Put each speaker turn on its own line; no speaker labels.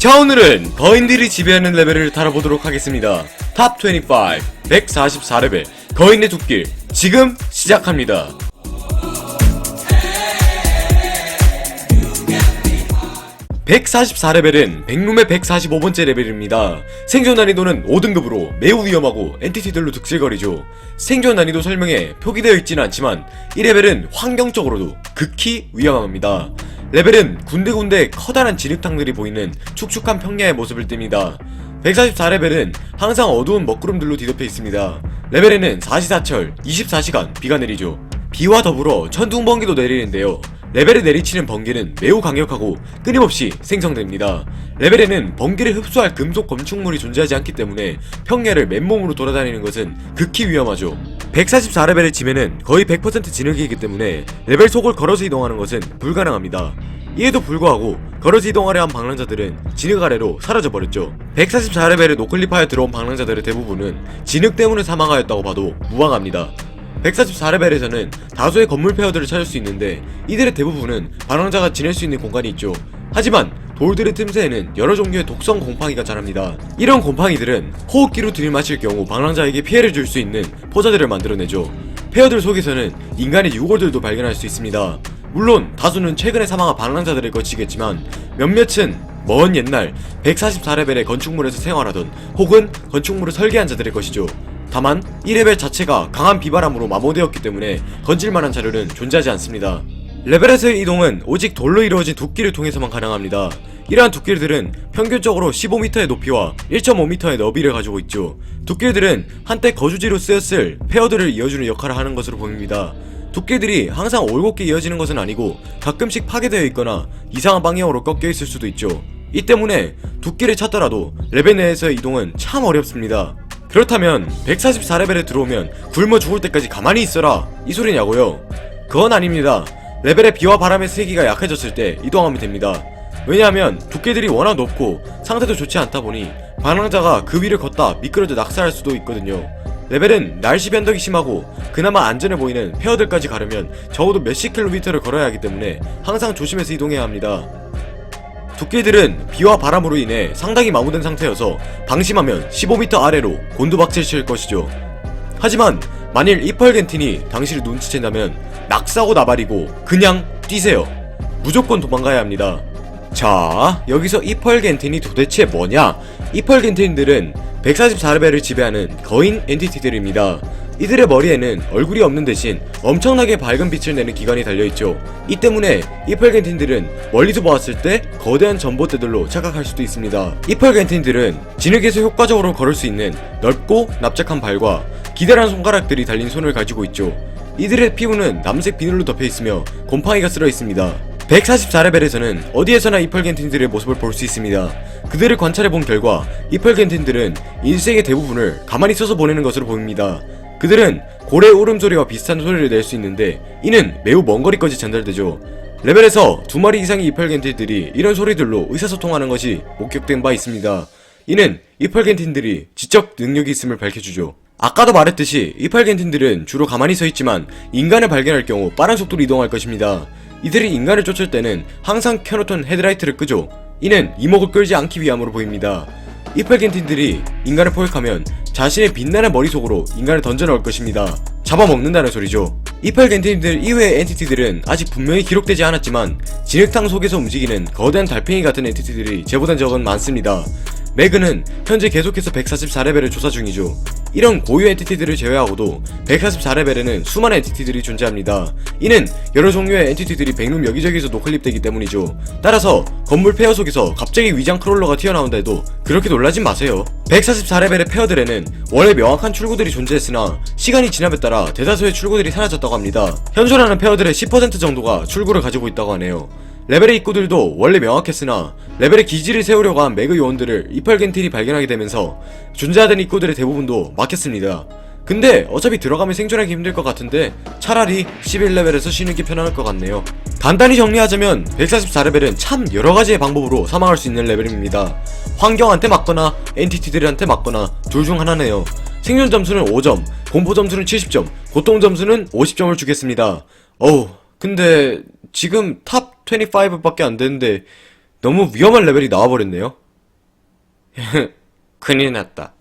자, 오늘은 거인들이 지배하는 레벨을 다뤄보도록 하겠습니다. 탑 25 144레벨 거인의 숲길 지금 시작합니다. (144레벨은) 백룸의 145번째 레벨입니다. 생존 난이도는 5등급으로 매우 위험하고 엔티티들로 득실거리죠. 생존 난이도 설명에 표기되어 있지는 않지만 이 레벨은 환경적으로도 극히 위험합니다. 레벨은 군데군데 커다란 진흙탕들이 보이는 축축한 평야의 모습을 띱니다. 144레벨은 항상 어두운 먹구름들로 뒤덮여 있습니다. 레벨에는 사시사철 24시간 비가 내리죠. 비와 더불어 천둥번개도 내리는데요. 레벨에 내리치는 번개는 매우 강력하고 끊임없이 생성됩니다. 레벨에는 번개를 흡수할 금속 건축물이 존재하지 않기 때문에 평야를 맨몸으로 돌아다니는 것은 극히 위험하죠. 144레벨의 지면은 거의 100% 진흙이기 때문에 레벨 속을 걸어서 이동하는 것은 불가능합니다. 이에도 불구하고 걸어서 이동하려 한 방랑자들은 진흙 아래로 사라져버렸죠. 144레벨에 노클립하여 들어온 방랑자들의 대부분은 진흙 때문에 사망하였다고 봐도 무방합니다. 144레벨에서는 다수의 건물 페어들을 찾을 수 있는데 이들의 대부분은 방랑자가 지낼 수 있는 공간이 있죠. 하지만 돌들의 틈새에는 여러 종류의 독성 곰팡이가 자랍니다. 이런 곰팡이들은 호흡기로 들이마실 경우 방랑자에게 피해를 줄 수 있는 포자들을 만들어내죠. 페어들 속에서는 인간의 유골들도 발견할 수 있습니다. 물론 다수는 최근에 사망한 방랑자들의 것이겠지만 몇몇은 먼 옛날 144레벨의 건축물에서 생활하던 혹은 건축물을 설계한 자들의 것이죠. 다만 이 레벨 자체가 강한 비바람으로 마모되었기 때문에 건질만한 자료는 존재하지 않습니다. 레벨에서의 이동은 오직 돌로 이루어진 둑길을 통해서만 가능합니다. 이러한 둑길들은 평균적으로 15m의 높이와 1.5m의 너비를 가지고 있죠. 둑길들은 한때 거주지로 쓰였을 페어들을 이어주는 역할을 하는 것으로 보입니다. 둑길들이 항상 올곧게 이어지는 것은 아니고 가끔씩 파괴되어 있거나 이상한 방향으로 꺾여 있을 수도 있죠. 이 때문에 둑길을 찾더라도 레벨 내에서의 이동은 참 어렵습니다. 그렇다면 144레벨에 들어오면 굶어 죽을 때까지 가만히 있어라 이 소리냐고요? 그건 아닙니다. 레벨의 비와 바람의 세기가 약해졌을 때 이동하면 됩니다. 왜냐하면 둑길들이 워낙 높고 상태도 좋지 않다 보니 방랑자가 그 위를 걷다 미끄러져 낙사할 수도 있거든요. 레벨은 날씨 변덕이 심하고 그나마 안전해 보이는 페어들까지 가려면 적어도 몇십 킬로미터를 걸어야 하기 때문에 항상 조심해서 이동해야 합니다. 둑길들은 비와 바람으로 인해 상당히 마모된 상태여서 방심하면 15m 아래로 곤두박질 칠 것이죠. 하지만 만일 이펄겐틴이 당신을 눈치챈다면 낙사고 나발이고 그냥 뛰세요. 무조건 도망가야 합니다. 자, 여기서 이펄겐틴이 도대체 뭐냐? 이펄겐틴들은 144레벨을 지배하는 거인 엔티티들입니다. 이들의 머리에는 얼굴이 없는 대신 엄청나게 밝은 빛을 내는 기관이 달려있죠. 이 때문에 이펄겐틴들은 멀리서 보았을 때 거대한 전봇대들로 착각할 수도 있습니다. 이펄겐틴들은 진흙에서 효과적으로 걸을 수 있는 넓고 납작한 발과 기다란 손가락들이 달린 손을 가지고 있죠. 이들의 피부는 남색 비늘로 덮여있으며 곰팡이가 쓸어있습니다. 144레벨에서는 어디에서나 이펄겐틴들의 모습을 볼 수 있습니다. 그들을 관찰해본 결과 이펄겐틴들은 인생의 대부분을 가만히 서서 보내는 것으로 보입니다. 그들은 고래 울음소리와 비슷한 소리를 낼 수 있는데 이는 매우 먼 거리까지 전달되죠. 레벨에서 2마리 이상의 이펄겐틴들이 이런 소리들로 의사소통하는 것이 목격된 바 있습니다. 이는 이펄겐틴들이 지적 능력이 있음을 밝혀주죠. 아까도 말했듯이 이펄겐틴들은 주로 가만히 서있지만 인간을 발견할 경우 빠른 속도로 이동할 것입니다. 이들이 인간을 쫓을 때는 항상 켜놓던 헤드라이트를 끄죠. 이는 이목을 끌지 않기 위함으로 보입니다. 이펄겐틴들이 인간을 포획하면 자신의 빛나는 머리 속으로 인간을 던져 넣을 것입니다. 잡아먹는다는 소리죠. 이펄겐틴들 이외의 엔티티들은 아직 분명히 기록되지 않았지만 진흙탕 속에서 움직이는 거대한 달팽이 같은 엔티티들이 제보된 적은 많습니다. 매그는 현재 계속해서 144레벨을 조사 중이죠. 이런 고유 엔티티들을 제외하고도 144레벨에는 수많은 엔티티들이 존재합니다. 이는 여러 종류의 엔티티들이 백룸 여기저기서 노클립되기 때문이죠. 따라서 건물 페어 속에서 갑자기 위장 크롤러가 튀어나온다 해도 그렇게 놀라진 마세요. 144레벨의 페어들에는 원래 명확한 출구들이 존재했으나 시간이 지남에 따라 대다수의 출구들이 사라졌다고 합니다. 현존하는 페어들의 10% 정도가 출구를 가지고 있다고 하네요. 레벨의 입구들도 원래 명확했으나 레벨의 기지를 세우려고 한 매그 요원들을 이펄겐틴이 발견하게 되면서 존재하던 입구들의 대부분도 막혔습니다. 근데 어차피 들어가면 생존하기 힘들 것 같은데 차라리 11레벨에서 쉬는 게 편할 것 같네요. 간단히 정리하자면 144레벨은 참 여러가지의 방법으로 사망할 수 있는 레벨입니다. 환경한테 맞거나 엔티티들한테 맞거나 둘 중 하나네요. 생존 점수는 5점, 공포 점수는 70점, 고통 점수는 50점을 주겠습니다. 근데 지금 탑 25밖에 안 되는데 너무 위험한 레벨이 나와버렸네요. 큰일 났다.